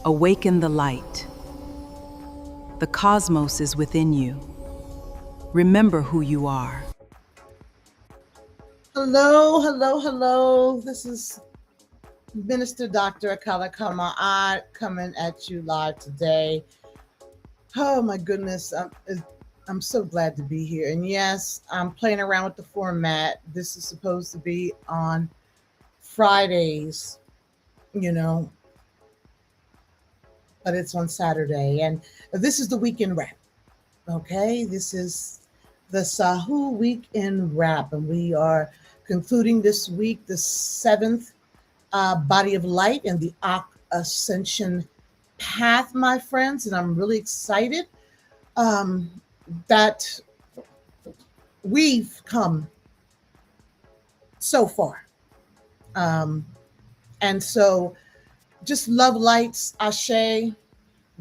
Awaken the light. The cosmos is within you. Remember who you are. Hello, hello, hello. This is Minister Dr. Akala Kama coming at you live today. Oh my goodness, I'm so glad to be here. And yes, I'm playing around with the format. This is supposed to be on Fridays, you know, but it's on Saturday. And this is the weekend wrap. Okay, this is the Sahu weekend wrap, and we are concluding this week the seventh body of light and the Akh ascension path, my friends. And I'm really excited um, that we've come so far. Um, and so just love lights, Ashe,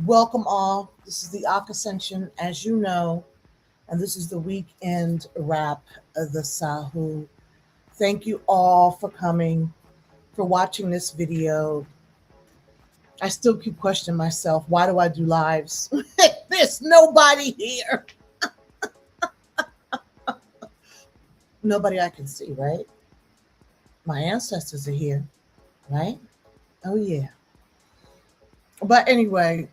welcome all. This is the Akh ascension, as you know, and this is the weekend wrap of the Sahu. Thank you all for coming, for watching this video. I still keep questioning myself, why do I do lives? There's nobody here. Nobody I can see, right? My ancestors are here, right? Oh, yeah. But anyway,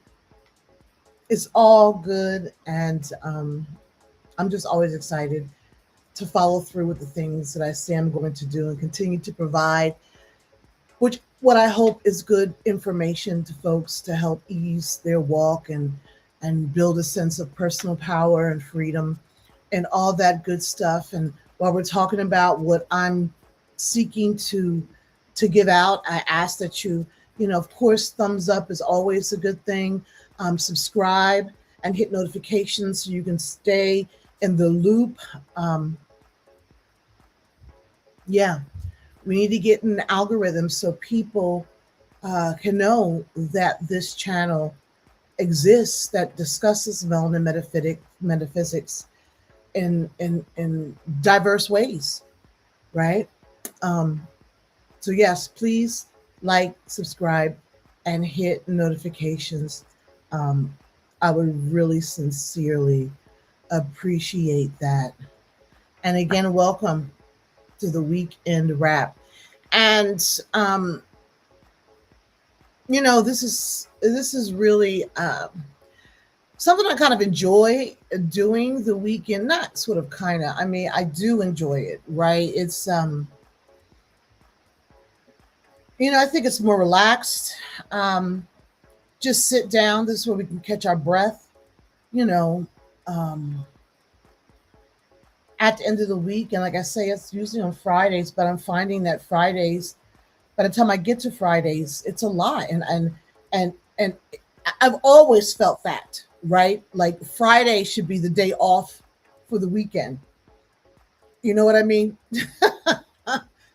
it's all good. And I'm just always excited to follow through with the things that I say I'm going to do and continue to provide, which what I hope is good information to folks to help ease their walk and build a sense of personal power and freedom and all that good stuff. And while we're talking about what I'm seeking to give out, I ask that of course, thumbs up is always a good thing. Subscribe and hit notifications so you can stay in the loop. Um, yeah, we need to get an algorithm so people can know that this channel exists that discusses melanin metaphysics in diverse ways, right? Um, so yes, please like, subscribe, and hit notifications. Um, I would really sincerely appreciate that. And again, welcome to the weekend wrap. And this is really something I kind of enjoy doing the weekend. Not sort of kind of. I mean, I do enjoy it, right? It's I think it's more relaxed. Um, just sit down. This is where we can catch our breath. You know, um, at the end of the week, and like I say, it's usually on Fridays. But I'm finding that Fridays, by the time I get to Fridays, it's a lot, and I've always felt that, right? Like Friday should be the day off for the weekend. You know what I mean?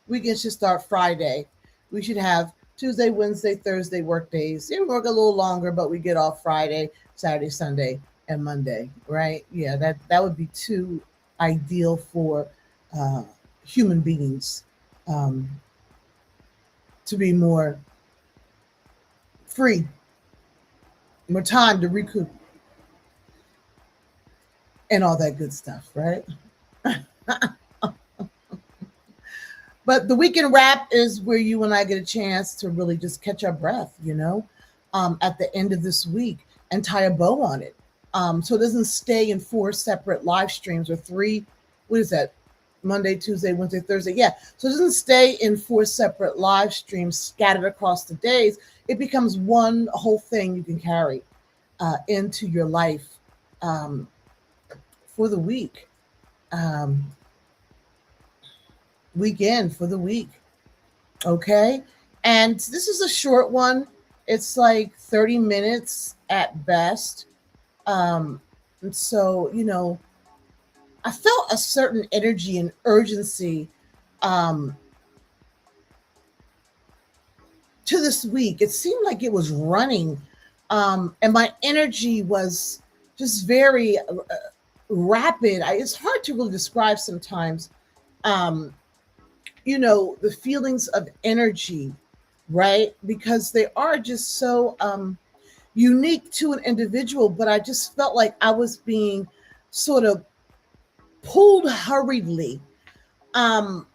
Weekend should start Friday. We should have Tuesday, Wednesday, Thursday work days. We work a little longer, but we get off Friday, Saturday, Sunday, and Monday, right? Yeah, that would be too ideal for uh, human beings um, to be more free, more time to recoup, and all that good stuff, right? But the weekend wrap is where you and I get a chance to really just catch our breath, at the end of this week and tie a bow on it. So it doesn't stay in four separate live streams or three. What is that? Monday, Tuesday, Wednesday, Thursday. Yeah. So it doesn't stay in four separate live streams scattered across the days. It becomes one whole thing you can carry into your life um, for the week. Um, Weekend for the week. Okay. And this is a short one. It's like 30 minutes at best. And so, I felt a certain energy and urgency um, to this week. It seemed like it was running, and my energy was just very rapid. It's hard to really describe sometimes. Um, the feelings of energy, right? Because they are just so unique to an individual, but I just felt like I was being sort of pulled hurriedly um,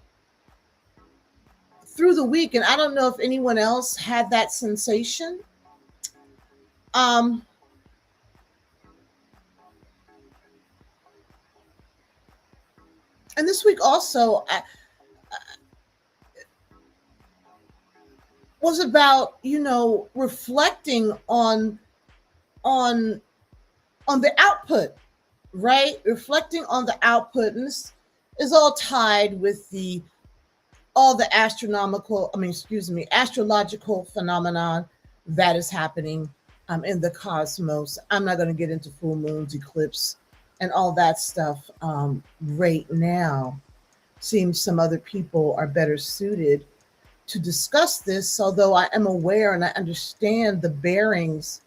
through the week. And I don't know if anyone else had that sensation. Um, and this week also was about, reflecting on on the output, right? Reflecting on the output, and this is all tied with the all the astrological phenomenon that is happening in the cosmos. I'm not going to get into full moons, eclipse, and all that stuff right now. Seems some other people are better suited to discuss this, although I am aware and I understand the bearings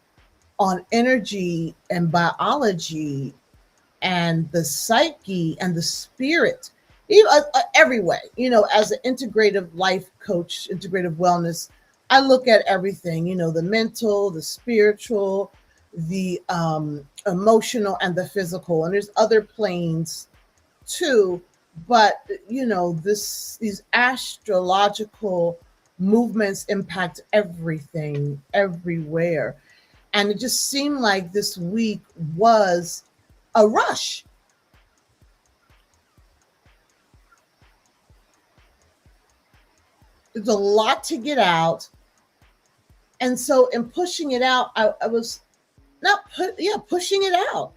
on energy and biology and the psyche and the spirit, every way. As an integrative life coach, integrative wellness, I look at everything, the mental, the spiritual, the emotional, and the physical. And there's other planes too. But, these astrological movements impact everything, everywhere. And it just seemed like this week was a rush. There's a lot to get out. And so in pushing it out, I was pushing it out.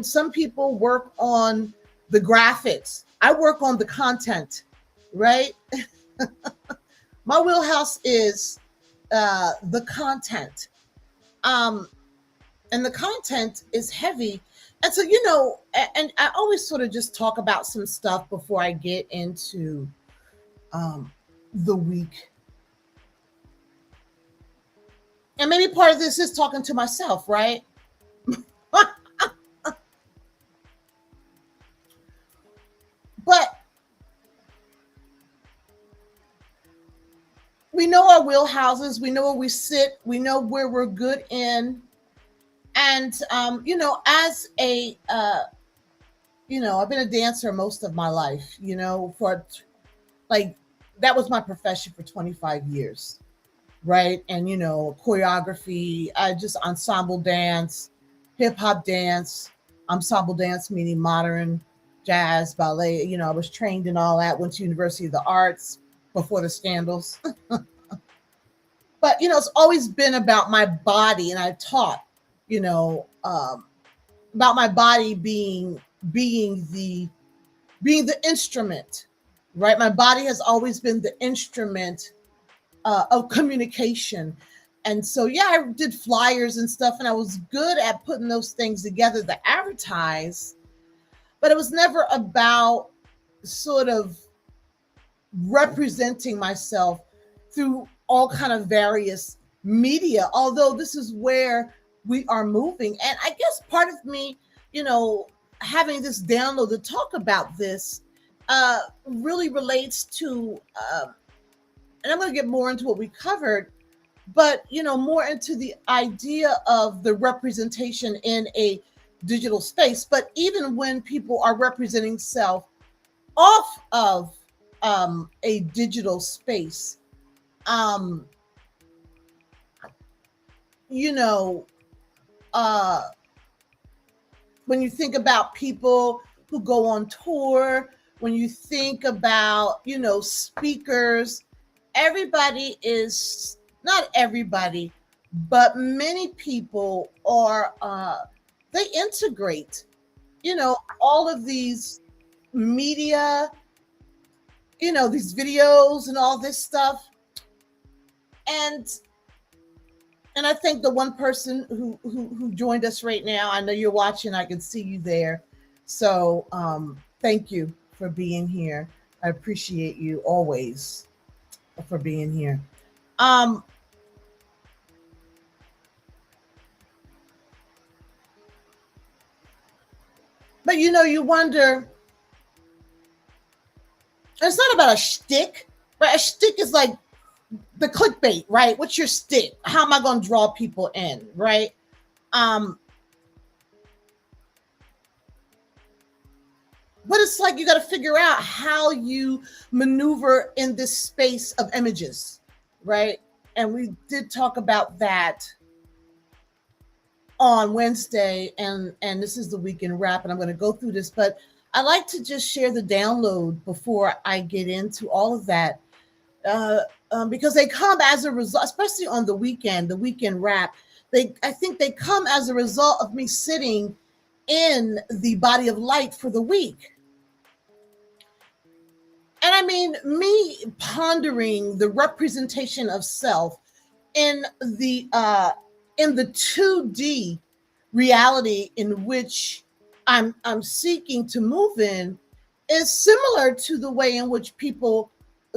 Some people work on the graphics. I work on the content, right? My wheelhouse is the content. And the content is heavy. And so, and I always sort of just talk about some stuff before I get into the week. And maybe part of this is talking to myself, right? But we know our wheelhouses, we know where we sit, we know where we're good in. And, as a, I've been a dancer most of my life, for like, that was my profession for 25 years. Right. And, choreography, I just ensemble dance, hip hop dance, ensemble dance, meaning modern jazz, ballet. I was trained in all that, went to University of the Arts before the scandals. But, it's always been about my body. And I taught, about my body being the instrument, right? My body has always been the instrument of communication. And so, yeah, I did flyers and stuff, and I was good at putting those things together to advertise, but it was never about sort of representing myself through all kind of various media, although this is where we are moving. And I guess part of me, having this download to talk about this really relates to, and I'm going to get more into what we covered, but, more into the idea of the representation in a digital space. But even when people are representing self off of a digital space, when you think about people who go on tour, when you think about, speakers, everybody is, not everybody, but many people are, they integrate, all of these media, these videos and all this stuff. And I think the one person who joined us right now, I know you're watching, I can see you there. So thank you for being here. I appreciate you always for being here. But you wonder, it's not about a shtick, right? A shtick is like the clickbait, right? What's your stick? How am I going to draw people in, right? But it's like you got to figure out how you maneuver in this space of images, right? And we did talk about that on Wednesday, and this is the weekend wrap, and I'm going to go through this, but I like to just share the download before I get into all of that, uh, because they come as a result, especially on the weekend wrap. I think they come as a result of me sitting in the body of light for the week. And I mean, me pondering the representation of self in the 2D reality in which I'm seeking to move in is similar to the way in which people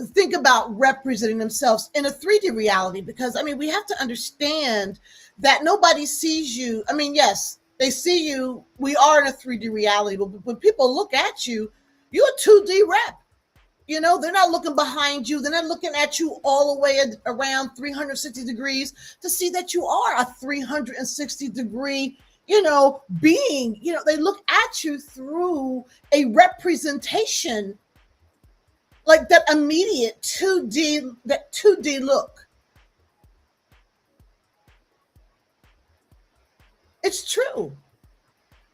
think about representing themselves in a 3D reality. Because I mean, we have to understand that nobody sees you. I mean, yes, they see you. We are in a 3D reality, but when people look at you, you're a 2D rep. You know, they're not looking behind you. They're not looking at you all the way around 360 degrees to see that you are a 360 degree, being. They look at you through a representation, like that immediate 2D look. It's true.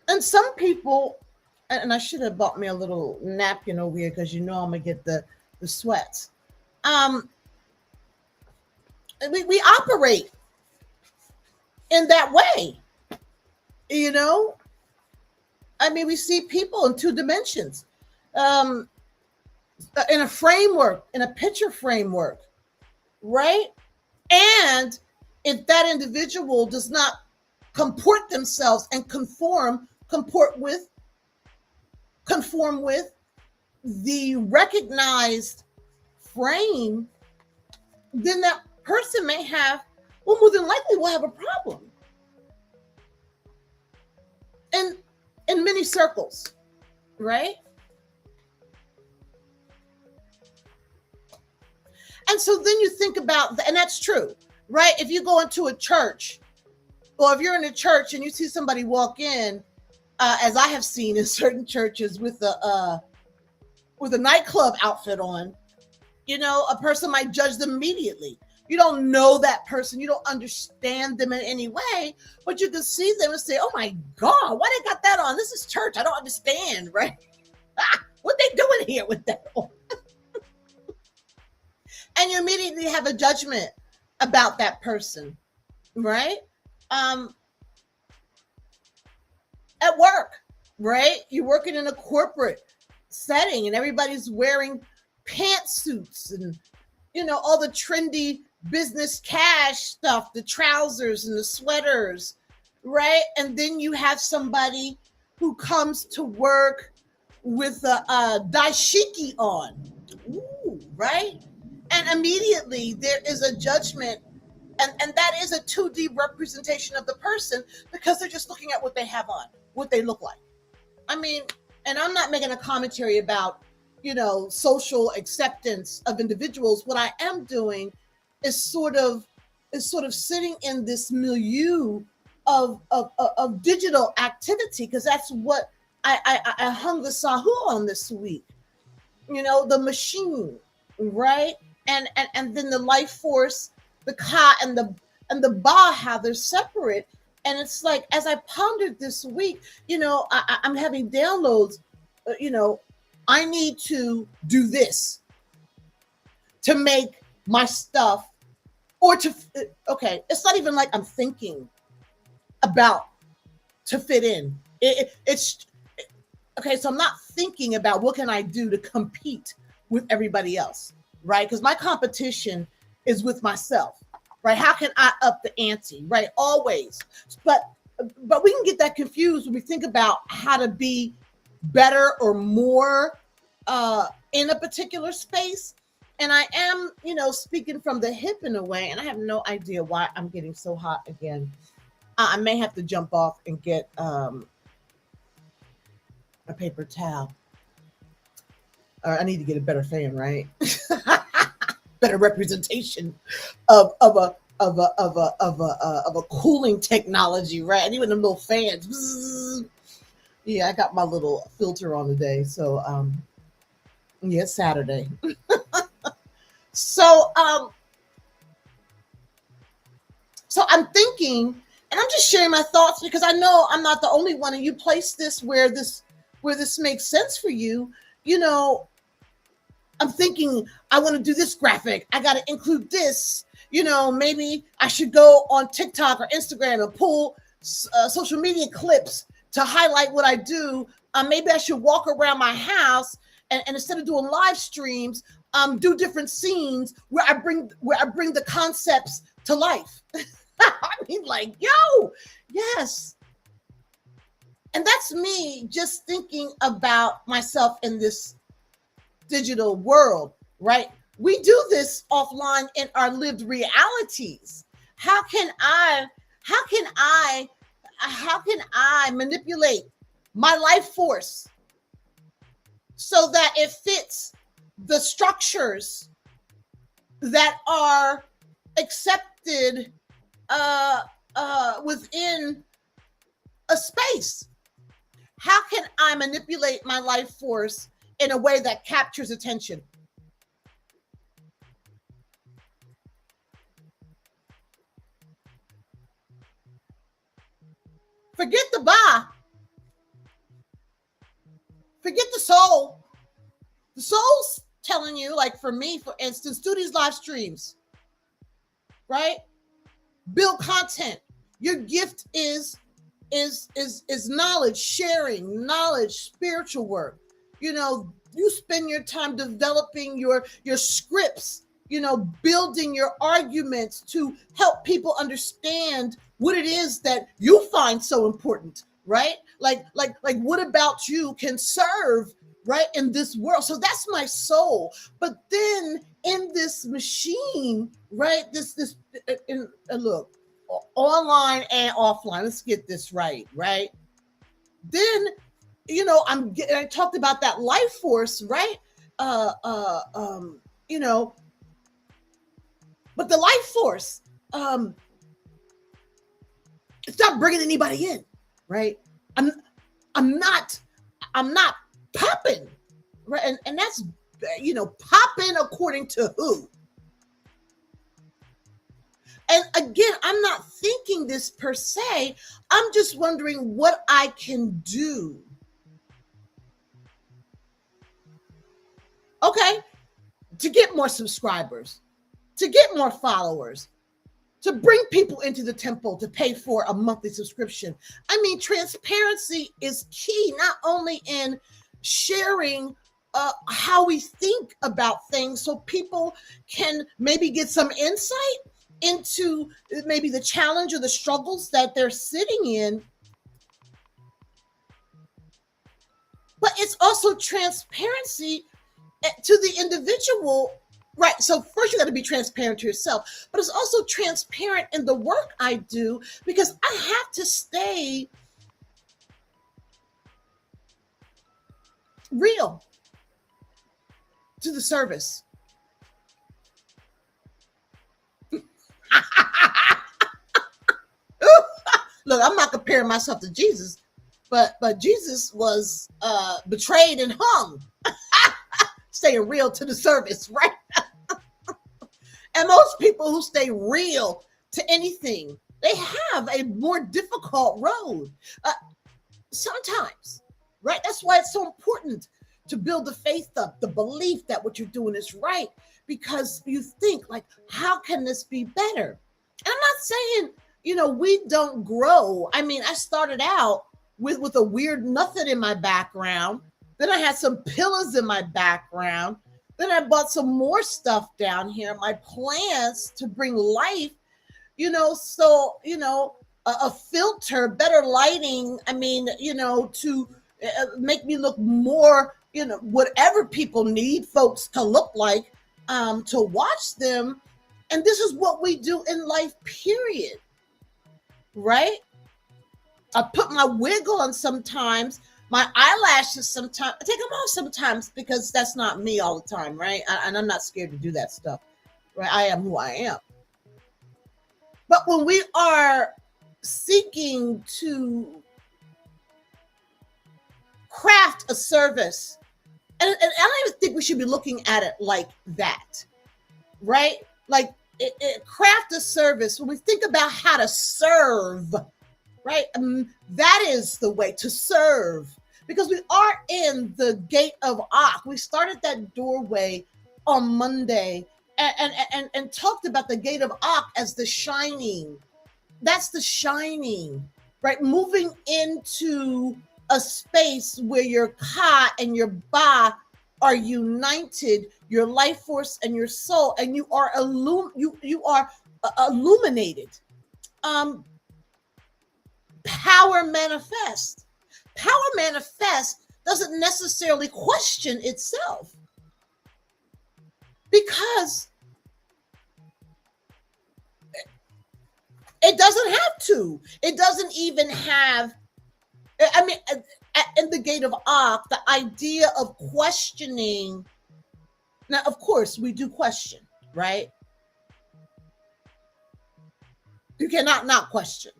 And some people, and I should have bought me a little napkin over here because I'm gonna get the sweats. Um, we operate in that way, you know. I mean, we see people in two dimensions, um, in a framework, in a picture framework, right? And if that individual does not comport themselves and conform with the recognized frame, then that person may have, well, more than likely will have a problem. And in many circles, right? And so then you think about, and that's true, right? If you go into a church, or if you're in a church and you see somebody walk in, as I have seen in certain churches with a nightclub outfit on, a person might judge them immediately. You don't know that person, you don't understand them in any way, but you can see them and say, "Oh my God, why they got that on? This is church. I don't understand, right? What they doing here with that on?" And you immediately have a judgment about that person, right? At work, right? You're working in a corporate setting and everybody's wearing pantsuits and all the trendy business cash stuff, the trousers and the sweaters, right? And then you have somebody who comes to work with a dashiki on. Ooh, right? And immediately there is a judgment, and that is a 2D representation of the person because they're just looking at what they have on, what they look like. I mean, and I'm not making a commentary about, social acceptance of individuals. What I am doing is sort of sitting in this milieu of digital activity, because that's what I hung the Sahu on this week. The machine, right? And then the life force, the Ka and the Ba, how they're separate. And it's like, as I pondered this week, I'm having downloads. I need to do this to make my stuff, or to, okay, it's not even like I'm thinking about to fit in. It's okay. So I'm not thinking about what can I do to compete with everybody else, right? Because my competition is with myself, right? How can I up the ante, right? Always. But we can get that confused when we think about how to be better or more in a particular space. And I am, speaking from the hip in a way, and I have no idea why I'm getting so hot again. I may have to jump off and get a paper towel. Or I need to get a better fan, right? better representation of a cooling technology, right? And even the little fans. Bzzz. Yeah, I got my little filter on today. So yeah, it's Saturday. So so I'm thinking, and I'm just sharing my thoughts because I know I'm not the only one, and you place this where this makes sense for you. You know, I'm thinking I want to do this graphic. I got to include this. You know, maybe I should go on TikTok or Instagram and pull social media clips to highlight what I do. Maybe I should walk around my house and instead of doing live streams, do different scenes where I bring the concepts to life. I mean, like, yo, yes. And that's me just thinking about myself in this digital world, right? We do this offline in our lived realities. How can I, how can I, how can I manipulate my life force so that it fits the structures that are accepted within a space? How can I manipulate my life force in a way that captures attention? Forget the ba, forget the soul. The soul's telling you, like for me, for instance, do these live streams, right? Build content. Your gift is knowledge, sharing knowledge, spiritual work. You know, you spend your time developing your scripts, you know, building your arguments to help people understand what it is that you find so important, right? Like what about you can serve, right, in this world? So that's my soul. But then in this machine, right, this in look, online and offline, let's get this right? Then, you know, I talked about that life force, right? You know, but the life force, it's not bringing anybody in, right? I'm not popping, right? And that's, you know, popping according to who? And again, I'm not thinking this per se. I'm just wondering what I can do. Okay, to get more subscribers, to get more followers, to bring people into the temple to pay for a monthly subscription. I mean, transparency is key, not only in sharing how we think about things so people can maybe get some insight into maybe the challenge or the struggles that they're sitting in, but it's also transparency to the individual, right? So first you got to be transparent to yourself, but it's also transparent in the work I do because I have to stay real to the service. Look, I'm not comparing myself to Jesus, but Jesus was betrayed and hung. Staying real to the service, right? And most people who stay real to anything, they have a more difficult road. Sometimes, right? That's why it's so important to build the faith up, the belief that what you're doing is right, because you think like, how can this be better? And I'm not saying, you know, we don't grow. I mean, I started out with a weird nothing in my background. Then I had some pillars in my background. Then I bought some more stuff down here. My plans to bring life, you know, so, you know, a filter, better lighting. I mean, you know, to make me look more, you know, whatever people need folks to look like, to watch them. And this is what we do in life, period. Right? I put my wig on sometimes, my eyelashes sometimes, I take them off sometimes because that's not me all the time, right? And I'm not scared to do that stuff. right? I am who I am. But when we are seeking to craft a service, and I don't even think we should be looking at it like that, right? Like craft a service. When we think about how to serve, right? That is the way to serve, because we are in the Gate of Akh. We started that doorway on Monday and talked about the Gate of Akh as the shining. That's the shining, right? Moving into a space where your ka and your ba are united, your life force and your soul, and you are you are illuminated. Um, Power manifest. Power manifest doesn't necessarily question itself, because it doesn't have to. It doesn't even have, I mean, in the Gate of Akh, the idea of questioning. Now, of course, we do question, right? You cannot not question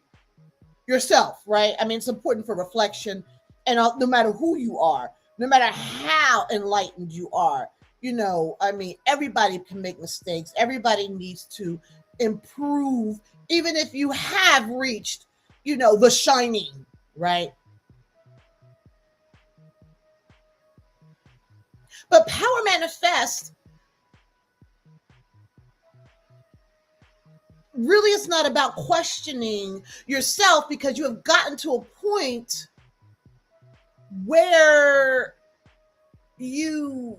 yourself, right? I mean, it's important for reflection, and no matter who you are, no matter how enlightened you are, I mean, everybody can make mistakes. Everybody needs to improve, even if you have reached, the shining, right? But power manifest really is not about questioning yourself, because you have gotten to a point where you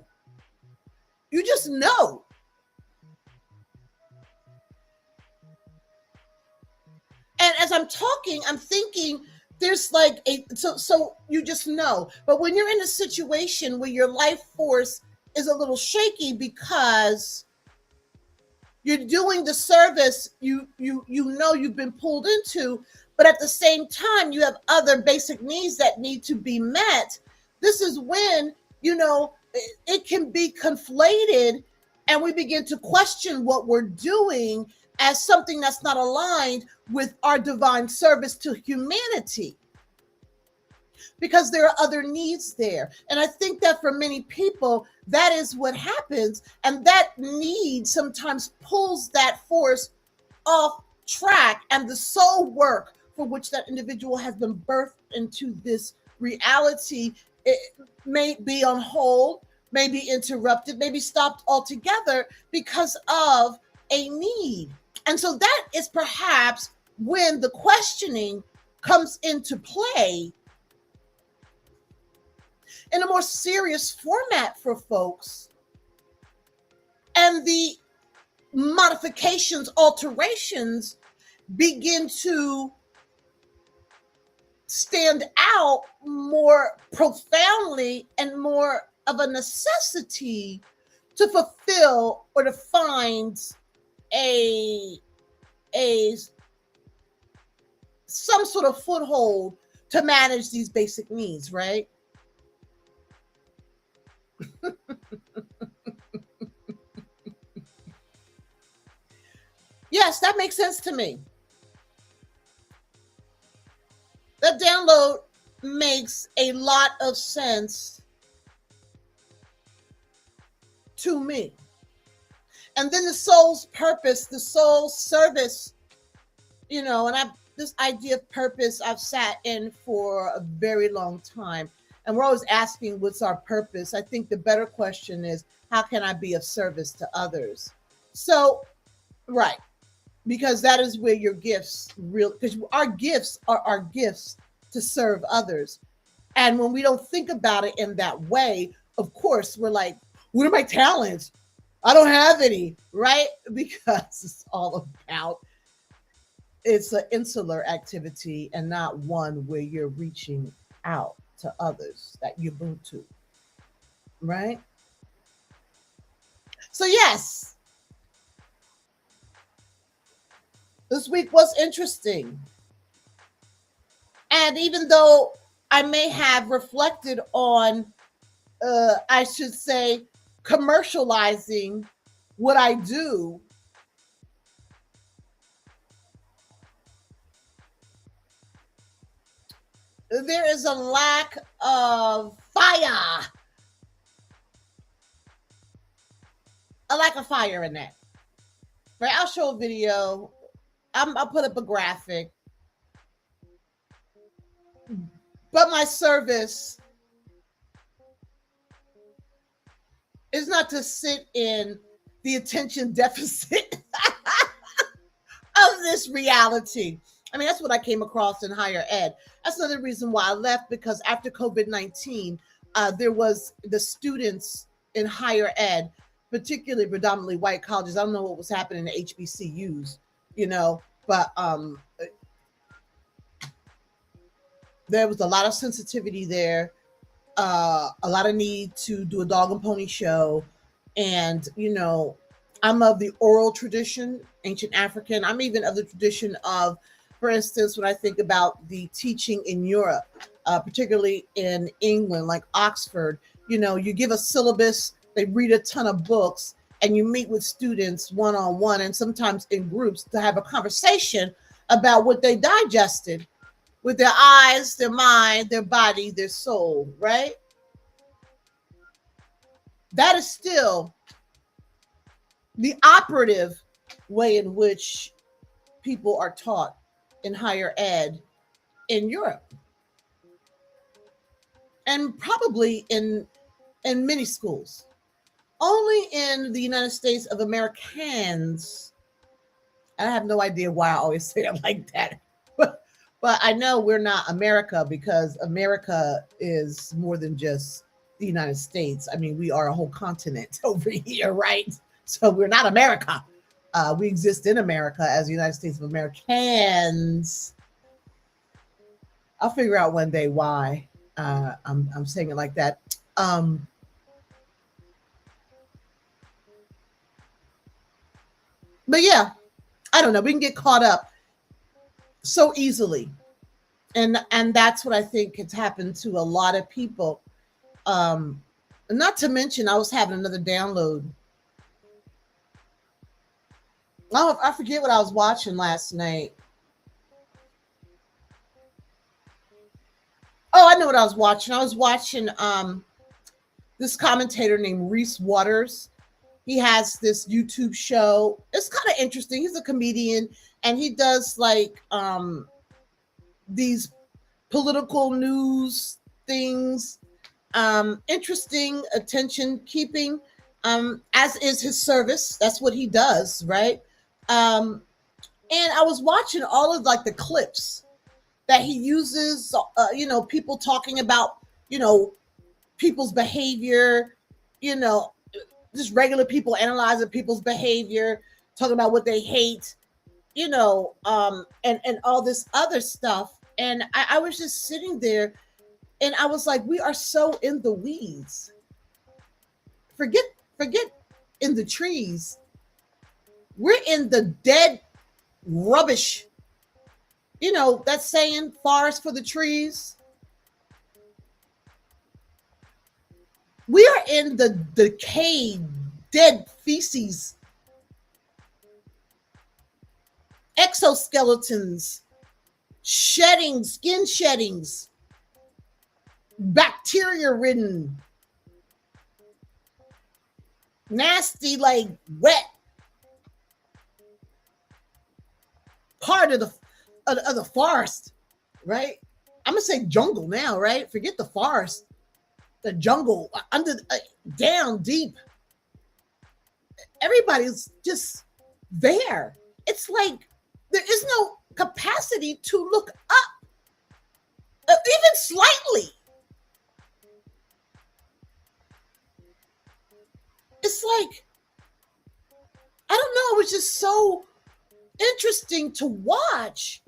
just know. And as I'm talking, I'm thinking there's like so you just know. But when you're in a situation where your life force is a little shaky because you're doing the service you know you've been pulled into, but at the same time you have other basic needs that need to be met. This is when it can be conflated, and we begin to question what we're doing as something that's not aligned with our divine service to humanity, because there are other needs there. And I think that for many people, that is what happens. And that need sometimes pulls that force off track, and the soul work for which that individual has been birthed into this reality, it may be on hold, may be interrupted, may be stopped altogether because of a need. And so that is perhaps when the questioning comes into play in a more serious format for folks, and the modifications, alterations begin to stand out more profoundly and more of a necessity to fulfill or to find a some sort of foothold to manage these basic needs, right? Yes, that makes sense to me. That download makes a lot of sense to me. And then the soul's purpose, the soul's service, and this idea of purpose I've sat in for a very long time. And we're always asking, what's our purpose? I think the better question is, how can I be of service to others? So, right. Because that is where your gifts because our gifts are our gifts to serve others. And when we don't think about it in that way, of course, we're like, what are my talents? I don't have any, right? Because it's all about, it's an insular activity and not one where you're reaching out to others that you're to, right? So yes, this week was interesting. And even though I may have reflected on, I should say, commercializing what I do, there is a lack of fire, a lack of fire in that. Right? I'll show a video. I'll put up a graphic, but my service is not to sit in the attention deficit of this reality. I mean, that's what I came across in higher ed. That's another reason why I left, because after COVID-19, there was the students in higher ed, particularly predominantly white colleges. I don't know what was happening in HBCUs, but there was a lot of sensitivity there, a lot of need to do a dog and pony show. And, I'm of the oral tradition, ancient African. I'm even of the tradition of, for instance, when I think about the teaching in Europe, particularly in England, like Oxford, you give a syllabus, they read a ton of books, and you meet with students one-on-one and sometimes in groups to have a conversation about what they digested with their eyes, their mind, their body, their soul, right? That is still the operative way in which people are taught in higher ed in Europe, and probably in many schools. Only in the United States of Americans, I have no idea why I always say it like that, but I know we're not America, because America is more than just the United States. I mean, we are a whole continent over here, right? So we're not America. We exist in America as the United States of Americans. I'll figure out one day why I'm saying it like that. But yeah, I don't know. We can get caught up so easily, and that's what I think has happened to a lot of people. Not to mention, I was having another download. Oh, I forget what I was watching last night. Oh, I know what I was watching. I was watching this commentator named Reese Waters. He has this YouTube show. It's kind of interesting. He's a comedian, and he does like these political news things. Interesting, attention keeping, as is his service. That's what he does, right? And I was watching all of like the clips that he uses, people talking about, people's behavior, just regular people analyzing people's behavior, talking about what they hate, and all this other stuff. And I was just sitting there, and I was like, we are so in the weeds. Forget in the trees. We're in the dead rubbish. That saying, forest for the trees. We are in the decayed, dead feces, exoskeletons, skin sheddings, bacteria-ridden, nasty, like wet part of the forest, right? I'm gonna say jungle now, right? Forget the forest, the jungle, under, down deep. Everybody's just there. It's like there is no capacity to look up, even slightly. It's like, I don't know, it was just so interesting to watch.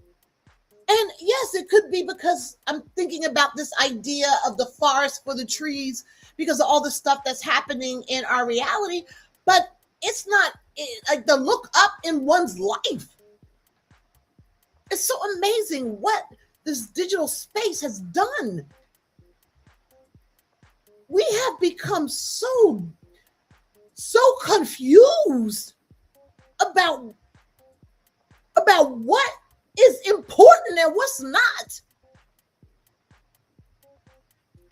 And yes, it could be because I'm thinking about this idea of the forest for the trees because of all the stuff that's happening in our reality. But it's not like the look up in one's life. It's so amazing what this digital space has done. We have become so so confused about what is important and what's not.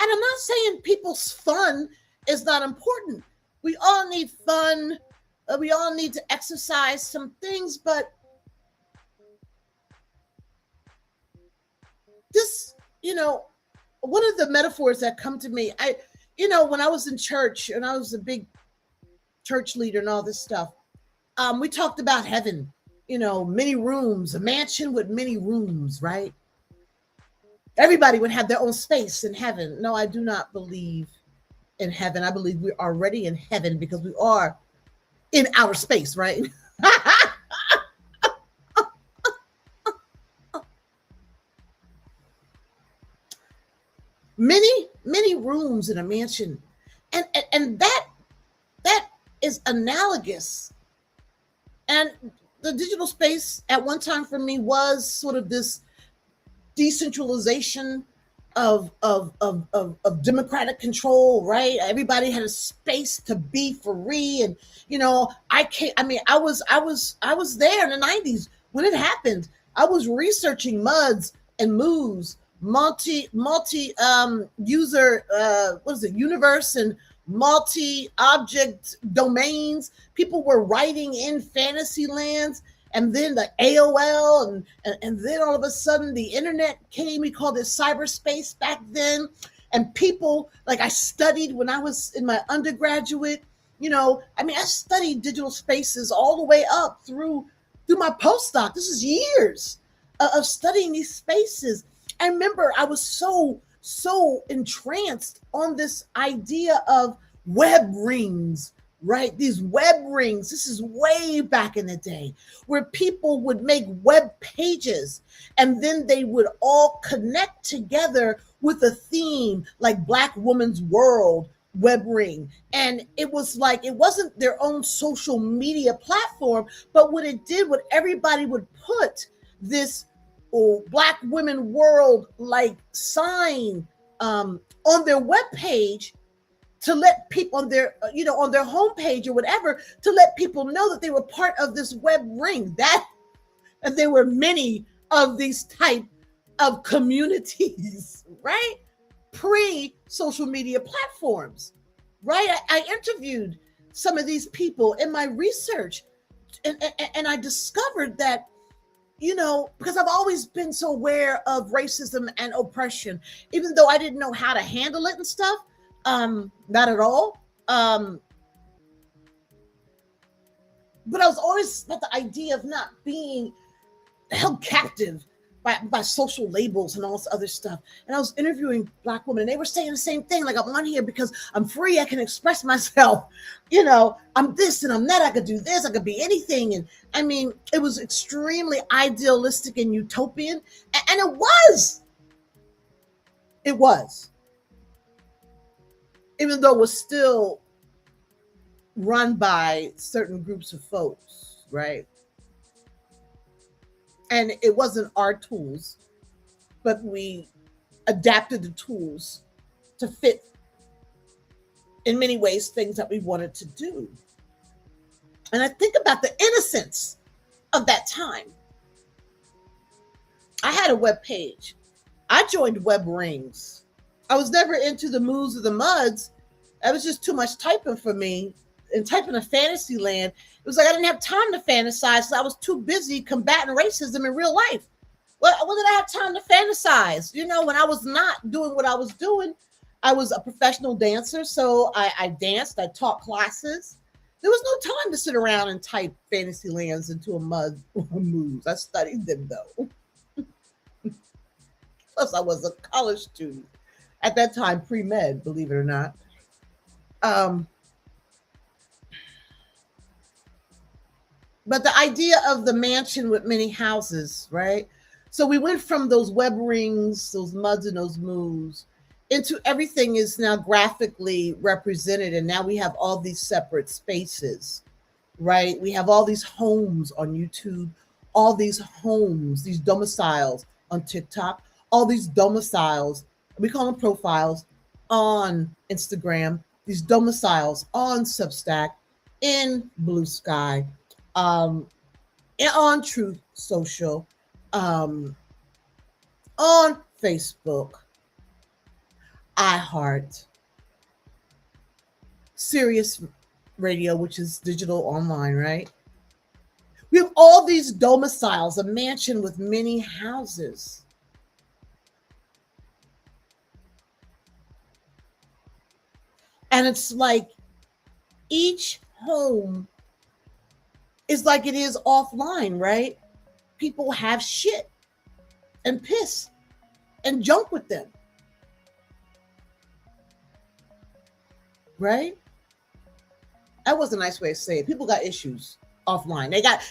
And I'm not saying people's fun is not important. We all need fun. We all need to exercise some things, but this, one of the metaphors that come to me, when I was in church and I was a big church leader and all this stuff, we talked about heaven, many rooms, a mansion with many rooms, right? Everybody would have their own space in heaven. No, I do not believe in heaven. I believe we're already in heaven because we are in outer space, right? many rooms in a mansion, and that is analogous. And the digital space at one time for me was sort of this decentralization of democratic control, right? Everybody had a space to be free. And I was there in the 90s when it happened. I was researching MUDs and moves, multi user, what is it, universe, and multi object domains. People were writing in fantasy lands, and then the AOL, and then all of a sudden the internet came. We called it cyberspace back then. And people, like, I studied when I was in my undergraduate, I studied digital spaces all the way up through my postdoc. This is years of studying these spaces. I remember I was so entranced on this idea of web rings, right? These web rings. This is way back in the day, where people would make web pages and then they would all connect together with a theme, like Black Woman's World web ring. And it was like, it wasn't their own social media platform, but what everybody would put this Black Women World like sign on their web page, to let people on their homepage or whatever, to let people know that they were part of this web ring. And there were many of these type of communities, right? Pre-social media platforms, right? I interviewed some of these people in my research, and I discovered that, because I've always been so aware of racism and oppression, even though I didn't know how to handle it and stuff. Not at all. But I was always about the idea of not being held captive by social labels and all this other stuff. And I was interviewing Black women, and they were saying the same thing. Like, I'm on here because I'm free. I can express myself. I'm this and I'm that. I could do this. I could be anything. And it was extremely idealistic and utopian. And it was. It was. Even though it was still run by certain groups of folks, right? And it wasn't our tools, but we adapted the tools to fit, in many ways, things that we wanted to do. And I think about the innocence of that time. I had a web page. I joined web rings. I was never into the moves of the MUDs. That was just too much typing for me. And typing a fantasy land, it was like I didn't have time to fantasize. So I was too busy combating racism in real life. When did I have time to fantasize? When I was not doing what I was doing, I was a professional dancer. So I danced, I taught classes. There was no time to sit around and type fantasy lands into a MUD moves. I studied them though. Plus I was a college student at that time, pre-med, believe it or not. But the idea of the mansion with many houses, right? So we went from those web rings, those MUDs and those moves, into everything is now graphically represented. And now we have all these separate spaces, right? We have all these homes on YouTube, all these homes, these domiciles on TikTok, all these domiciles, we call them profiles, on Instagram, these domiciles on Substack, in Blue Sky, um, and on Truth Social, um, on Facebook, iHeart, Sirius Radio, which is digital online, right? We have all these domiciles, a mansion with many houses. And it's like each home is like it is offline, right? People have shit and piss and junk with them, right? That was a nice way to say it. People got issues offline.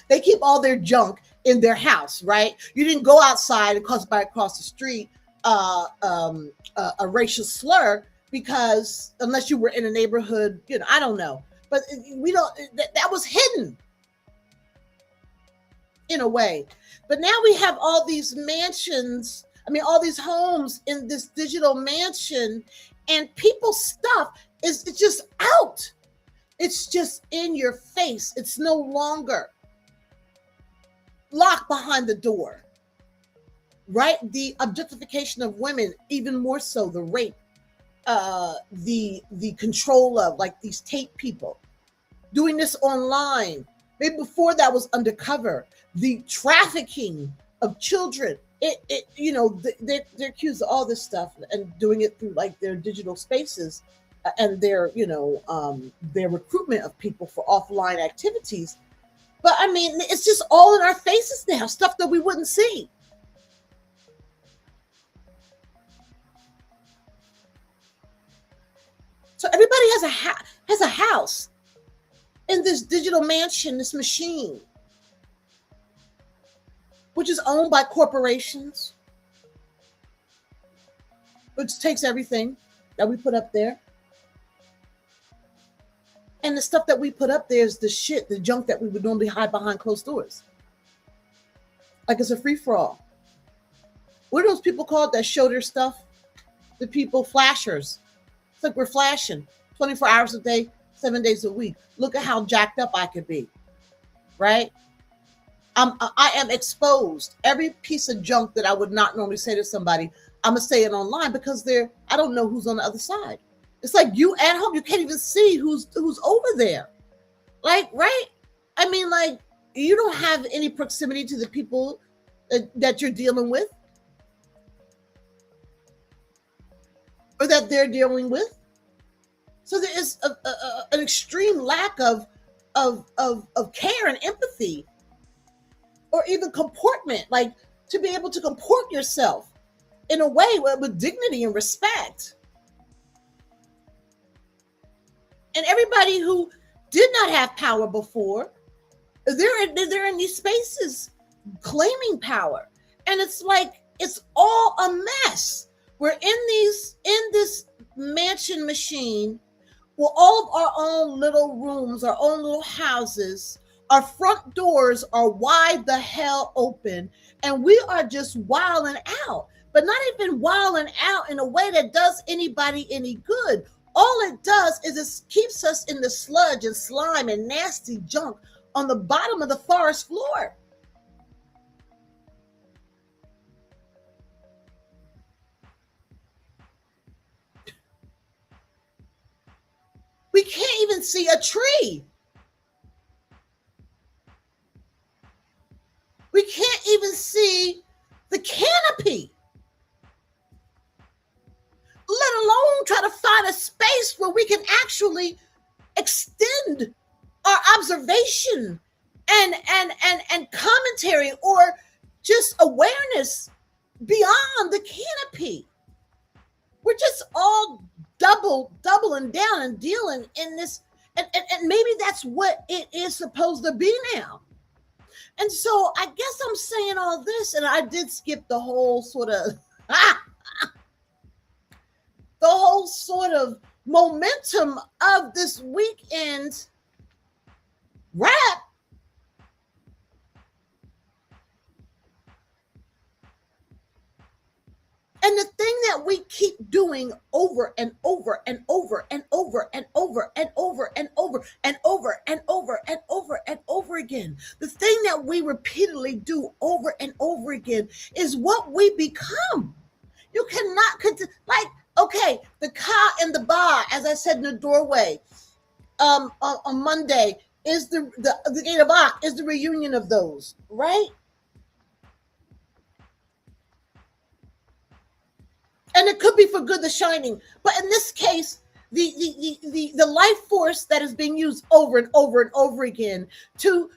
They keep all their junk in their house, right? You didn't go outside and cause by across the street a racial slur because unless you were in a neighborhood, I don't know, but we don't. That was hidden in a way. But now we have all these mansions. I mean, all these homes in this digital mansion, and people's stuff is it's just out. It's just in your face. It's no longer locked behind the door, right? The objectification of women, even more so, the rape, the control of like these tape people doing this online. Maybe before that was undercover. The trafficking of children. They're accused of all this stuff and doing it through like their digital spaces and their recruitment of people for offline activities. But I mean, it's just all in our faces now, stuff that we wouldn't see. So everybody has a house in this digital mansion, this machine, which is owned by corporations, which takes everything that we put up there. And the stuff that we put up there is the junk that we would normally hide behind closed doors. Like it's a free-for-all. What are those people called that show their stuff? The people, flashers. It's like we're flashing 24 hours a day, 7 days a week. Look at how jacked up I could be, right? I am exposed. Every piece of junk that I would not normally say to somebody, I'm going to say it online because I don't know who's on the other side. It's like you at home, you can't even see who's over there. Like, right? I mean, like, you don't have any proximity to the people that you're dealing with or that they're dealing with. So there is an extreme lack of care and empathy or even comportment, like to be able to comport yourself in a way with dignity and respect. And everybody who did not have power before, they're in these spaces claiming power. And it's like, it's all a mess. We're in this mansion machine with all of our own little rooms, our own little houses. Our front doors are wide the hell open, and we are just wilding out, but not even wilding out in a way that does anybody any good. All it does is it keeps us in the sludge and slime and nasty junk on the bottom of the forest floor. We can't even see a tree. We can't even see the canopy, let alone try to find a space where we can actually extend our observation and commentary or just awareness beyond the canopy. We're just all doubling down and dealing in this, and maybe that's what it is supposed to be now. And so I guess I'm saying all this, and I did skip the whole sort of momentum of this weekend rap. And the thing that we keep doing over and over and over and over and over and over and over and over and over and over and over again, the thing that we repeatedly do over and over again is what we become. You cannot like, okay, the ka and the ba, as I said in the doorway on Monday, is the Gate of Akh is the reunion of those, right? And it could be for good, the shining, but in this case, the life force that is being used over and over and over again to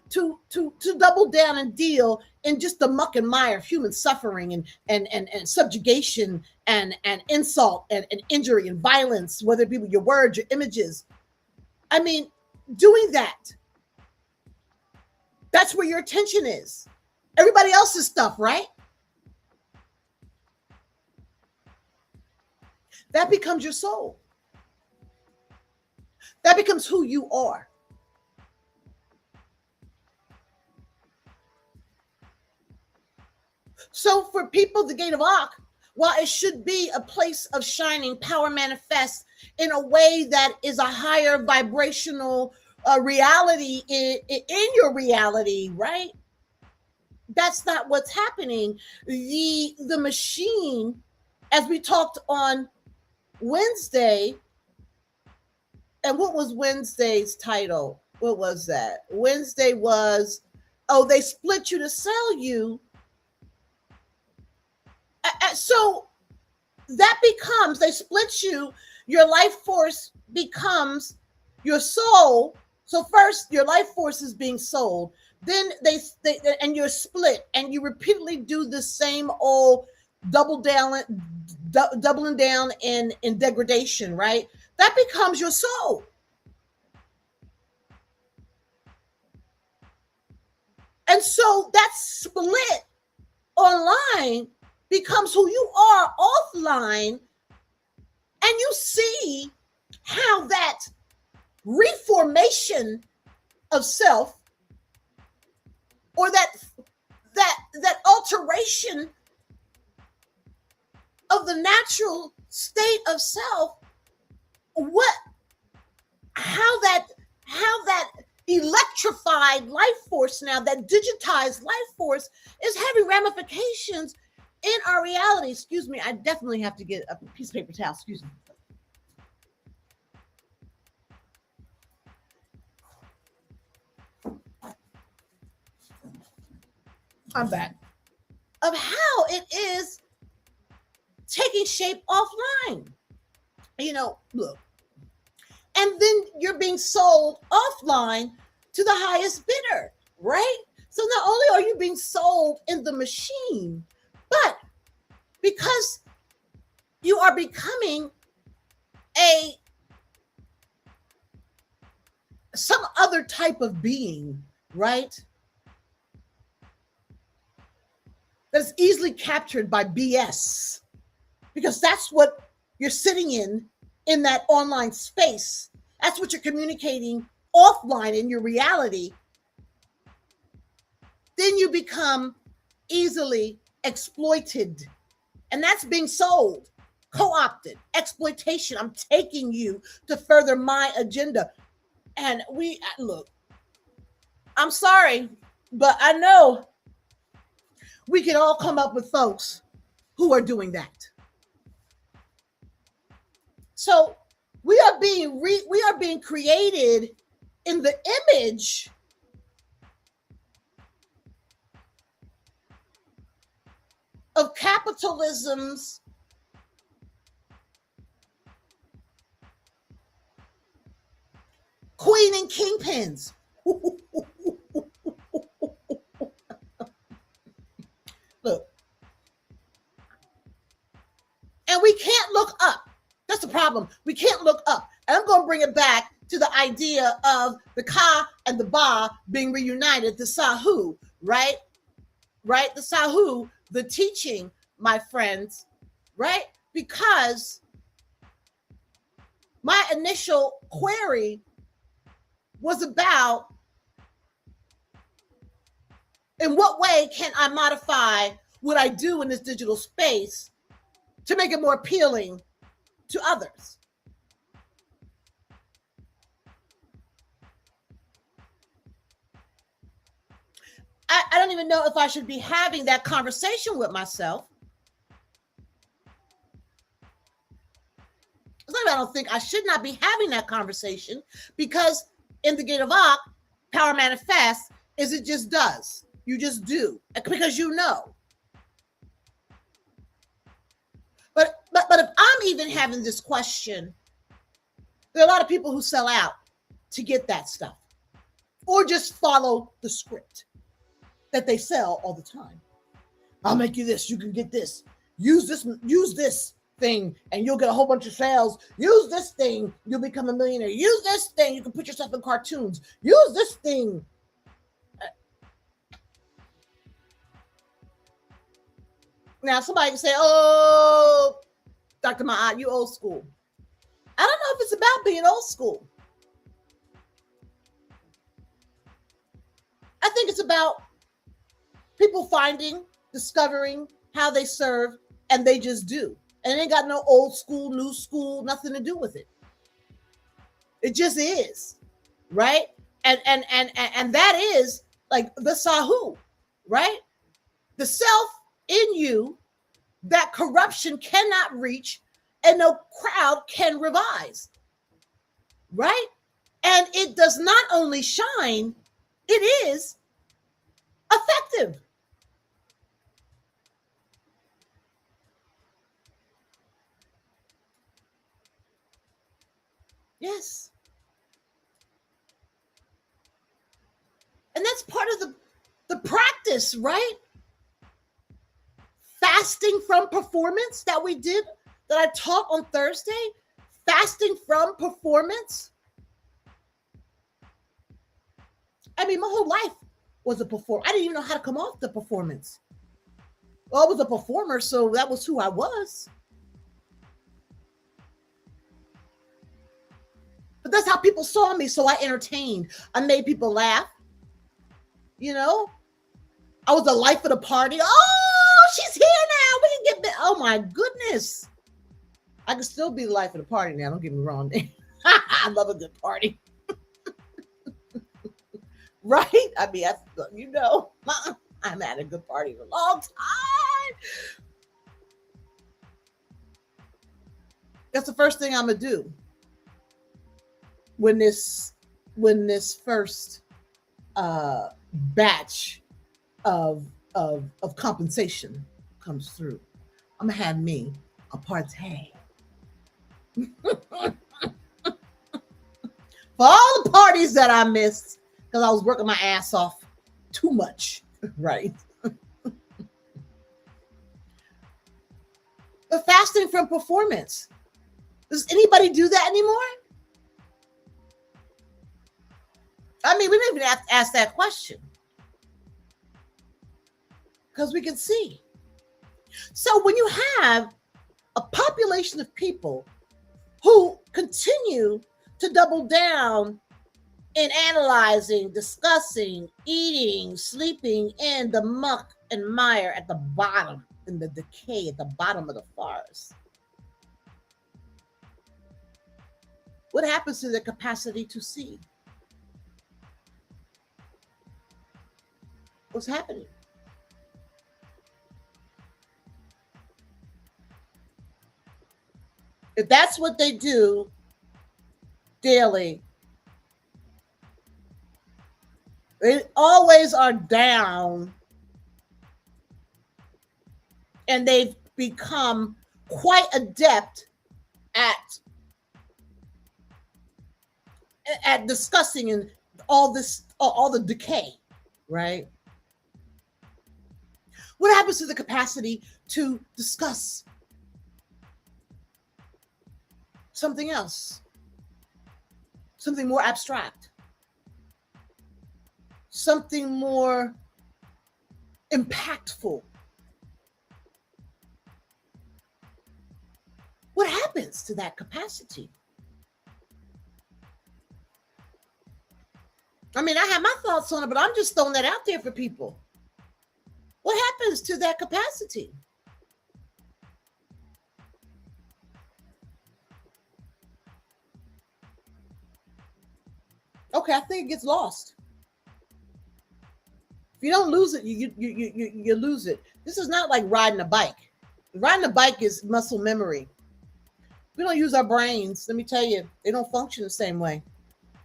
double down and deal in just the muck and mire of human suffering and subjugation and insult and injury and violence, whether it be with your words, your images. I mean, doing that's where your attention is. Everybody else's stuff, right? That becomes your soul. That becomes who you are. So for people, the Gate of Akh, while it should be a place of shining, power manifests in a way that is a higher vibrational reality in your reality, right? That's not what's happening. The machine, as we talked on Wednesday, and what was Wednesday's title? What was that? Wednesday was, they split you to sell you. So that becomes, they split you, your life force becomes your soul. So first your life force is being sold, then they and you're split, and you repeatedly do the same old doubling down in degradation, right? That becomes your soul. And so that split online becomes who you are offline, and you see how that reformation of self, or that alteration of the natural state of self, how that electrified life force now, that digitized life force, is having ramifications in our reality. Excuse me, I definitely have to get a piece of paper towel. Excuse me. I'm back. Of how it is taking shape offline. Look. And then you're being sold offline to the highest bidder, right? So not only are you being sold in the machine, but because you are becoming some other type of being, right? That's easily captured by BS, because that's what you're sitting in that online space. That's what you're communicating offline in your reality. Then you become easily exploited, and that's being sold, co-opted, exploitation. I'm taking you to further my agenda. And look, I'm sorry, but I know we can all come up with folks who are doing that. So we are being created in the image of capitalism's queen and kingpins. Look. And we can't look up. That's the problem. We can't look up. And I'm going to bring it back to the idea of the Ka and the Ba being reunited, the Sahu, right? Right? The Sahu, the teaching, my friends, right? Because my initial query was about, in what way can I modify what I do in this digital space to make it more appealing to others. I don't even know if I should be having that conversation with myself. I don't think I should not be having that conversation, because in the Gate of Akh, power manifests is it just does. You just do because you know. But if I'm even having this question, there are a lot of people who sell out to get that stuff, or just follow the script that they sell all the time. I'll make you this, you can get this. Use this thing and you'll get a whole bunch of sales. Use this thing, you'll become a millionaire. Use this thing, you can put yourself in cartoons. Use this thing. Now somebody can say, oh, Dr. Ma'at, you old school. I don't know if it's about being old school. I think it's about people discovering how they serve, and they just do. And it ain't got no old school, new school, nothing to do with it. It just is, right? And that is like the Sahu, right? The self in you that corruption cannot reach and no crowd can revise, right? And it does not only shine, it is effective. Yes. And that's part of the practice, right? Fasting from performance that we did, that I taught on Thursday. Fasting from performance. I mean, my whole life was a performance. I didn't even know how to come off the performance. Well, I was a performer, so that was who I was. But that's how people saw me, so I entertained. I made people laugh. You know? I was the life of the party. Oh, she's here now. We can get oh my goodness. I can still be the life of the party now. Don't get me wrong. I love a good party. Right? I mean, I'm at a good party for a long time. That's the first thing I'm gonna do when this first batch of compensation comes through. I'm gonna have me a party. For all the parties that I missed because I was working my ass off too much, right? The fasting from performance. Does anybody do that anymore? I mean, we didn't even have to ask that question because we can see. So when you have a population of people who continue to double down in analyzing, discussing, eating, sleeping in the muck and mire at the bottom, in the decay at the bottom of the forest, what happens to their capacity to see? What's happening? If that's what they do daily, they always are down, and they've become quite adept at discussing and all the decay, right? What happens to the capacity to discuss something else, something more abstract, something more impactful? What happens to that capacity? I mean, I have my thoughts on it, but I'm just throwing that out there for people. What happens to that capacity? Okay, I think it gets lost. If you don't lose it, you lose it. This is not like riding a bike. Riding a bike is muscle memory. We don't use our brains. Let me tell you, they don't function the same way.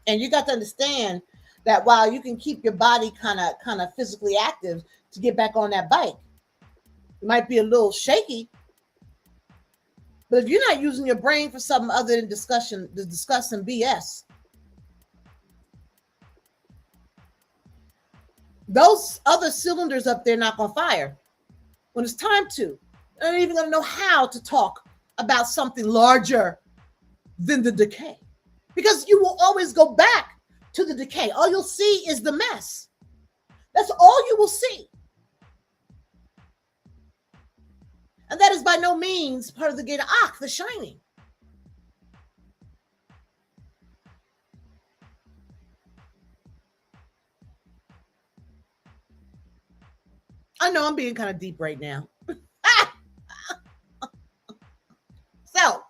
And you got to understand that while you can keep your body kind of physically active to get back on that bike, it might be a little shaky. But if you're not using your brain for something other than discussion, to discuss and BS, those other cylinders up there not gonna fire when it's time to. They're not even gonna know how to talk about something larger than the decay, because you will always go back to the decay. All you'll see is the mess. That's all you will see. And that is by no means part of the Gate of Akh, the shining. I know I'm being kind of deep right now. So,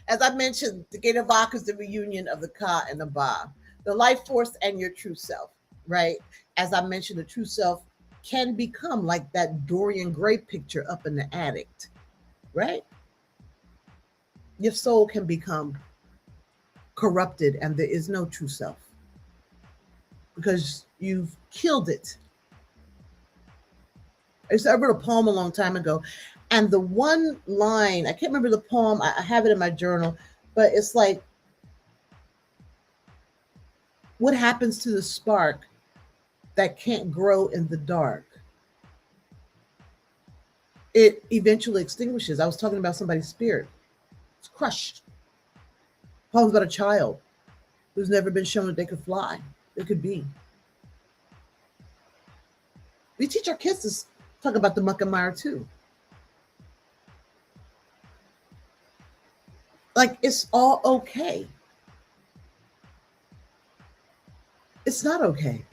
as I mentioned, the Gate of Akh is the reunion of the Ka and the Ba, the life force and your true self, right? As I mentioned, the true self can become like that Dorian Gray picture up in the attic, right? Your soul can become corrupted and there is no true self because you've killed it. I wrote a poem a long time ago, and the one line, I can't remember the poem, I have it in my journal, but it's like, what happens to the spark that can't grow in the dark? It eventually extinguishes. I was talking about somebody's spirit. It's crushed. Poems about a child who's never been shown that they could fly. They could be. We teach our kids to talk about the muck and mire too. Like, it's all okay. It's not okay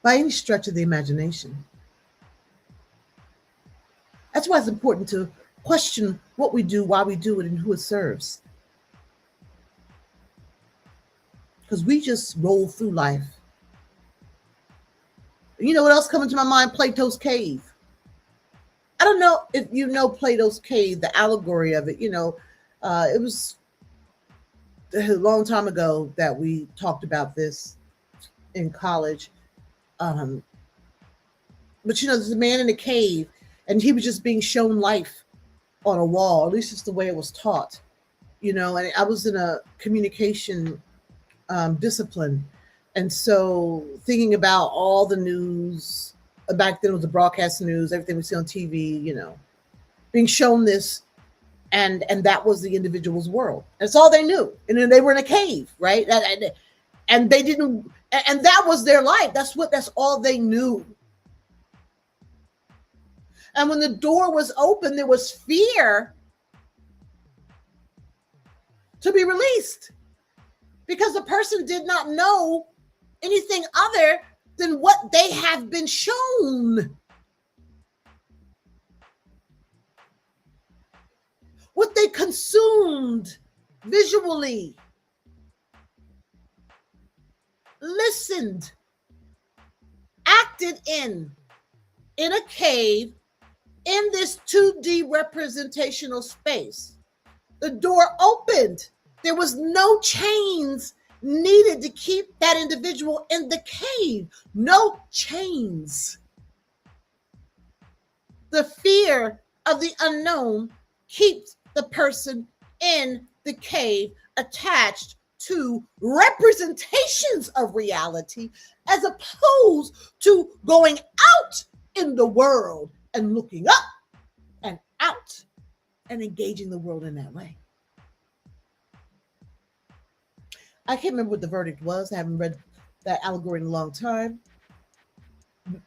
by any stretch of the imagination. That's why it's important to question what we do, why we do it, and who it serves. Because we just roll through life. You know what else comes to my mind? Plato's cave. I don't know if you know Plato's cave, the allegory of it. It was a long time ago that we talked about this in college. But there's a man in a cave, and he was just being shown life on a wall. At least it's the way it was taught. And I was in a communication discipline, and so thinking about all the news back then, it was the broadcast news, everything we see on TV, being shown this, and that was the individual's world. That's all they knew, and then they were in a cave, right? And they didn't, and that was their life. That's all they knew. And when the door was open, there was fear to be released, because the person did not know anything other than what they have been shown. What they consumed visually, listened, acted in a cave, in this 2D representational space. The door opened. There was no chains needed to keep that individual in the cave. No chains. The fear of the unknown keeps the person in the cave attached to representations of reality, as opposed to going out in the world and looking up and out and engaging the world in that way. I can't remember what the verdict was. I haven't read that allegory in a long time.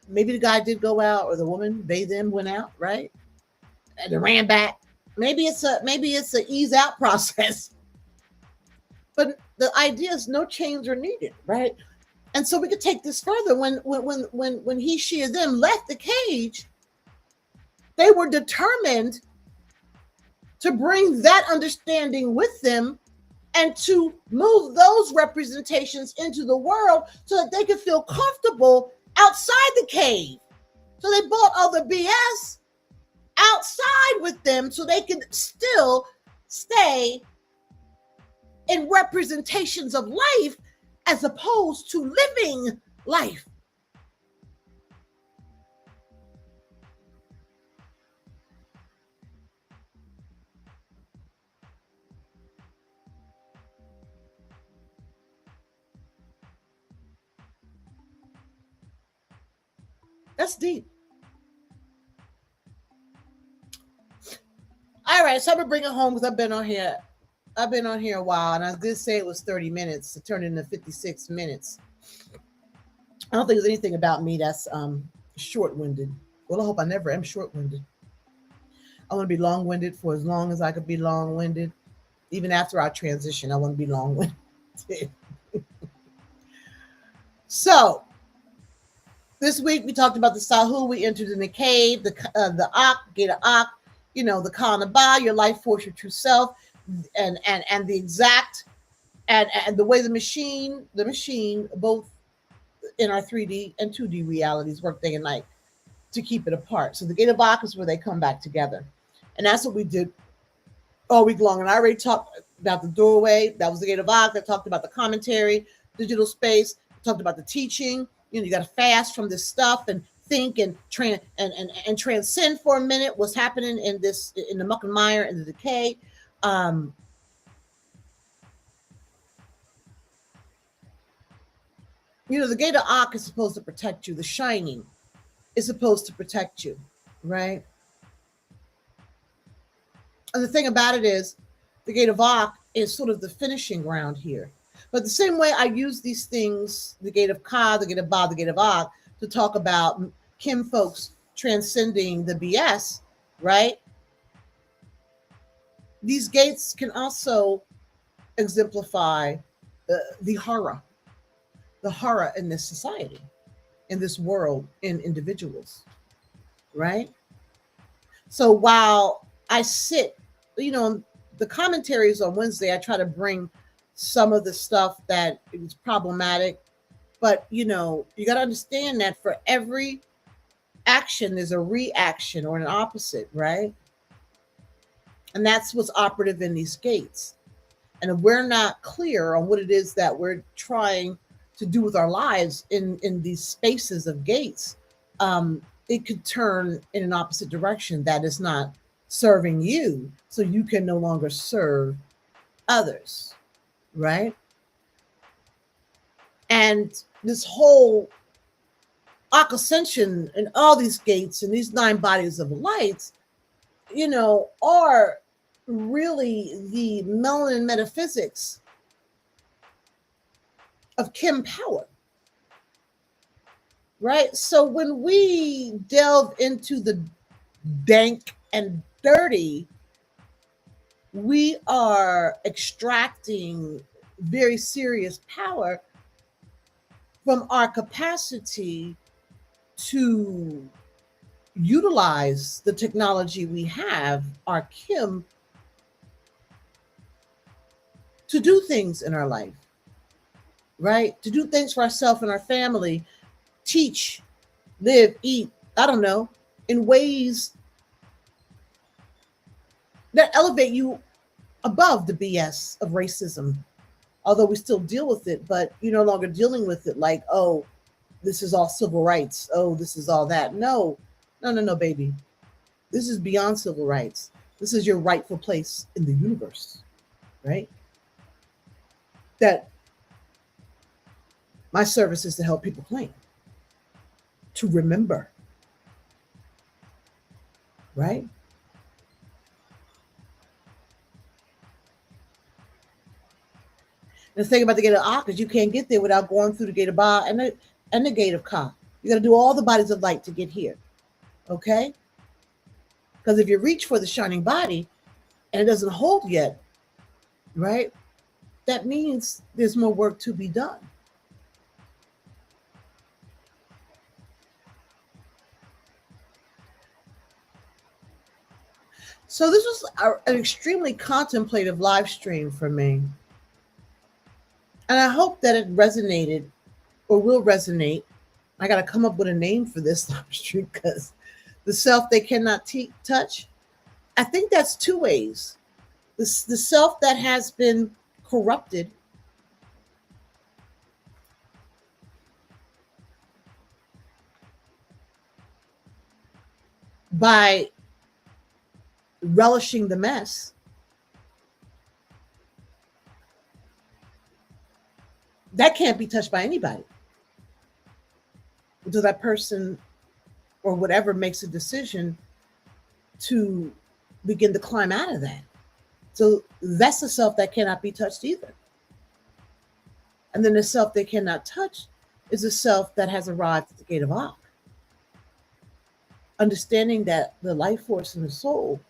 Maybe the guy did go out, or the woman, they them went out, right? And they ran back. Maybe it's a ease out process. But the idea is no chains are needed, right? And so we could take this further. When he, she, or them left the cage, they were determined to bring that understanding with them and to move those representations into the world so that they can feel comfortable outside the cave. So they brought all the BS outside with them so they can still stay in representations of life as opposed to living life. That's deep. All right, so I'm gonna bring it home because I've been on here. I've been on here a while, and I did say it was 30 minutes. It turned into 56 minutes. I don't think there's anything about me that's short-winded. Well, I hope I never am short-winded. I want to be long-winded for as long as I could be long-winded. Even after our transition, I want to be long-winded. So this week we talked about the Sahu. We entered in the cave, the Akh, Gate of Akh, the Kanaba, your life force, your true self, and the exact and the way the machine, both in our 3D and 2D realities work day and night to keep it apart. So the Gate of Akh is where they come back together. And that's what we did all week long. And I already talked about the doorway. That was the Gate of Akh. I talked about the commentary, digital space. I talked about the teaching. You got to fast from this stuff and think and transcend for a minute what's happening in the muck and mire and the decay. The Gate of Akh is supposed to protect you. The shining is supposed to protect you, right? And the thing about it is, the Gate of Akh is sort of the finishing ground here. But the same way I use these things, the Gate of Ka, the Gate of Ba, the Gate of Akh, to talk about Kim folks transcending the BS, right? These gates can also exemplify the horror in this society, in this world, in individuals, right? So while I sit, the commentaries on Wednesday, I try to bring some of the stuff that is problematic, but you got to understand that for every action, there's a reaction or an opposite, right? And that's what's operative in these gates. And if we're not clear on what it is that we're trying to do with our lives in these spaces of gates, it could turn in an opposite direction that is not serving you, so you can no longer serve others, right? And this whole Akh ascension and all these gates and these 9 bodies of lights, are really the melanin metaphysics of Kim power, right? So when we delve into the dank and dirty, we are extracting very serious power from our capacity to utilize the technology we have, our Kim, to do things in our life, right? To do things for ourselves and our family, teach, live, eat, I don't know, in ways that elevate you above the BS of racism. Although we still deal with it, but you're no longer dealing with it like, oh, this is all civil rights. Oh, this is all that. No, baby. This is beyond civil rights. This is your rightful place in the universe, right? That my service is to help people claim, to remember, right? And the thing about the Gate of Akh is you can't get there without going through the Gate of Ba and the Gate of Ka. You got to do all the bodies of light to get here, okay? Because if you reach for the shining body and it doesn't hold yet, right, that means there's more work to be done. So this was an extremely contemplative live stream for me. And I hope that it resonated or will resonate. I got to come up with a name for this street because the self they cannot touch. I think that's two ways. The self that has been corrupted by relishing the mess, that can't be touched by anybody until that person or whatever makes a decision to begin to climb out of that. So that's the self that cannot be touched either. And then the self they cannot touch is a self that has arrived at the Gate of Akh, understanding that the life force and the soul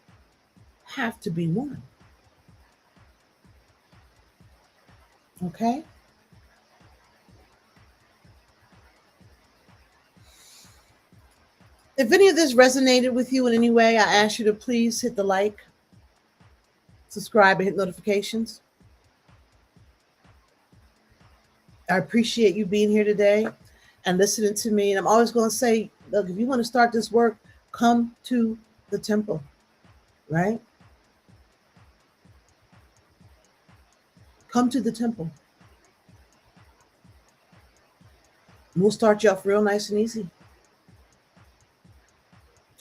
have to be one. Okay? If any of this resonated with you in any way, I ask you to please hit the like, subscribe, and hit notifications. I appreciate you being here today and listening to me. And I'm always going to say, look, if you want to start this work, come to the temple, right? Come to the temple. We'll start you off real nice and easy.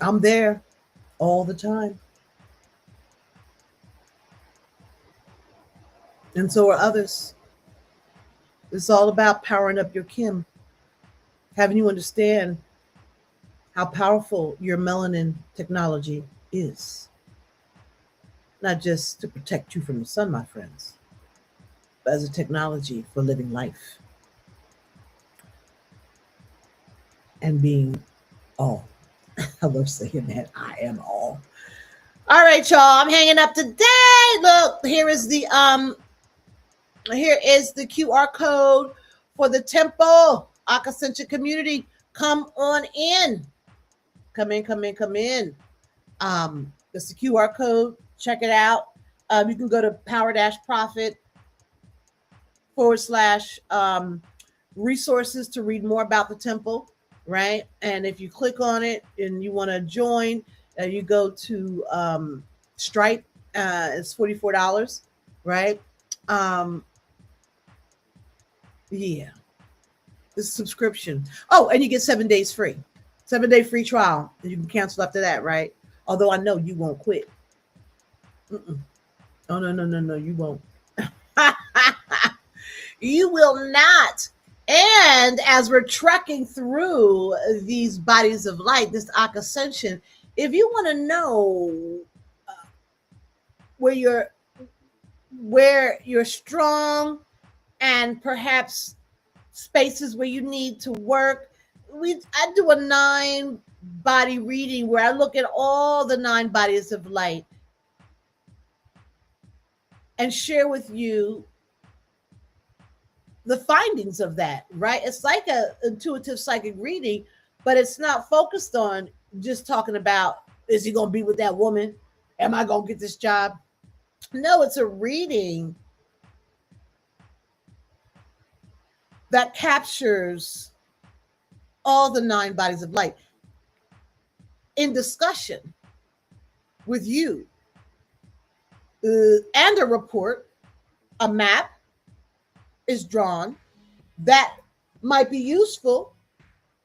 I'm there all the time. And so are others. It's all about powering up your Kim, having you understand how powerful your melanin technology is. Not just to protect you from the sun, my friends, but as a technology for living life and being all. I love saying that. I am all. All right, y'all. I'm hanging up today. Look, here is the QR code for the temple, Akh Ascension community. Come on in. Come in. That's the QR code. Check it out. You can go to power-profit / resources to read more about the temple, right? And if you click on it and you want to join, you go to Stripe. It's $44, right? Yeah, this subscription. Oh, and you get 7 days free. 7-day free trial. And you can cancel after that, right? Although I know you won't quit. Oh, no, you won't. You will not. And as we're trekking through these bodies of light, this Akh Ascension, if you want to know where you're strong and perhaps spaces where you need to work, I do a 9-body reading where I look at all the 9 bodies of light and share with you the findings of that, right? It's like a intuitive psychic reading, but it's not focused on just talking about, is he going to be with that woman? Am I going to get this job? No, it's a reading that captures all the 9 bodies of light in discussion with you, and a report, a map is drawn that might be useful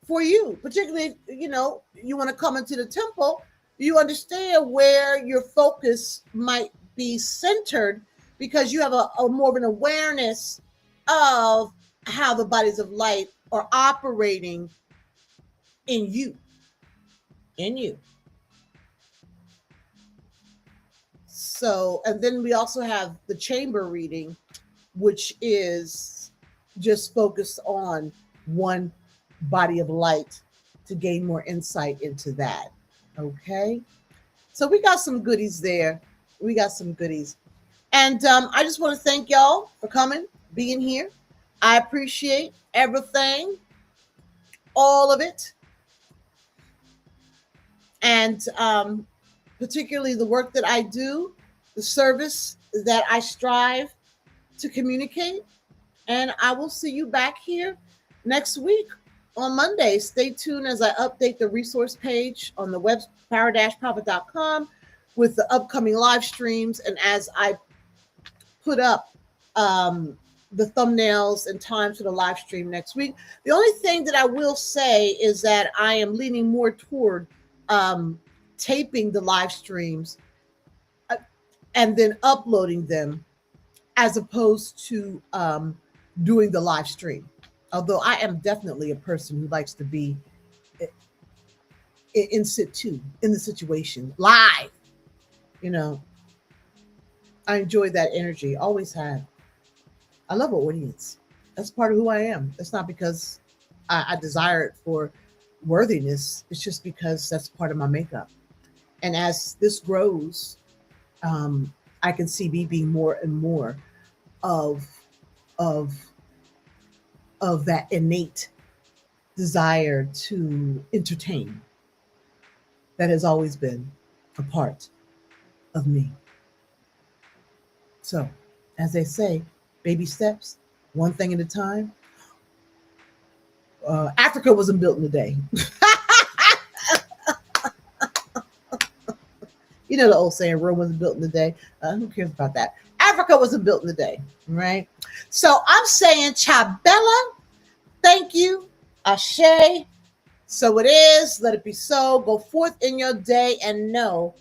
for you, particularly if you want to come into the temple. You understand where your focus might be centered because you have a more of an awareness of how the bodies of light are operating in you. So, and then we also have the chamber reading, which is just focused on one body of light to gain more insight into that. Okay. So we got some goodies there. And I just want to thank y'all for coming, being here. I appreciate everything, all of it. And particularly the work that I do, the service that I strive to communicate. And I will see you back here next week on Monday. Stay tuned as I update the resource page on the web power-profit.com with the upcoming live streams, and as I put up the thumbnails and times for the live stream next week. The only thing that I will say is that I am leaning more toward taping the live streams and then uploading them as opposed to doing the live stream. Although I am definitely a person who likes to be in situ, in the situation, live. You know, I enjoy that energy, always have. I love an audience. That's part of who I am. That's not because I desire it for worthiness. It's just because that's part of my makeup. And as this grows, I can see me being more and more of of of that innate desire to entertain that has always been a part of me. So, as they say, baby steps, one thing at a time. Africa wasn't built in a day. You know the old saying, Rome wasn't built in a day. Who cares about that? Africa wasn't built in a day, right? So I'm saying, Chabella, thank you, Ashe. So it is, let it be so. Go forth in your day and know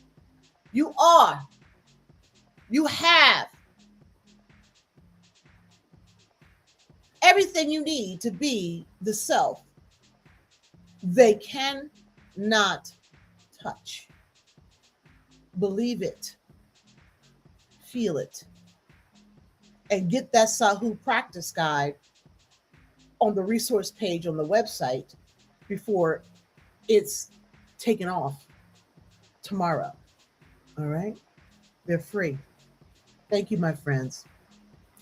you have everything you need to be the self they cannot touch. Believe it, feel it, and get that Sahu practice guide on the resource page on the website before it's taken off tomorrow. All right? They're free. Thank you, my friends.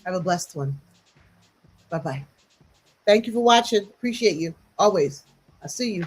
Have a blessed one. Bye-bye. Thank you for watching. Appreciate you. Always. I see you.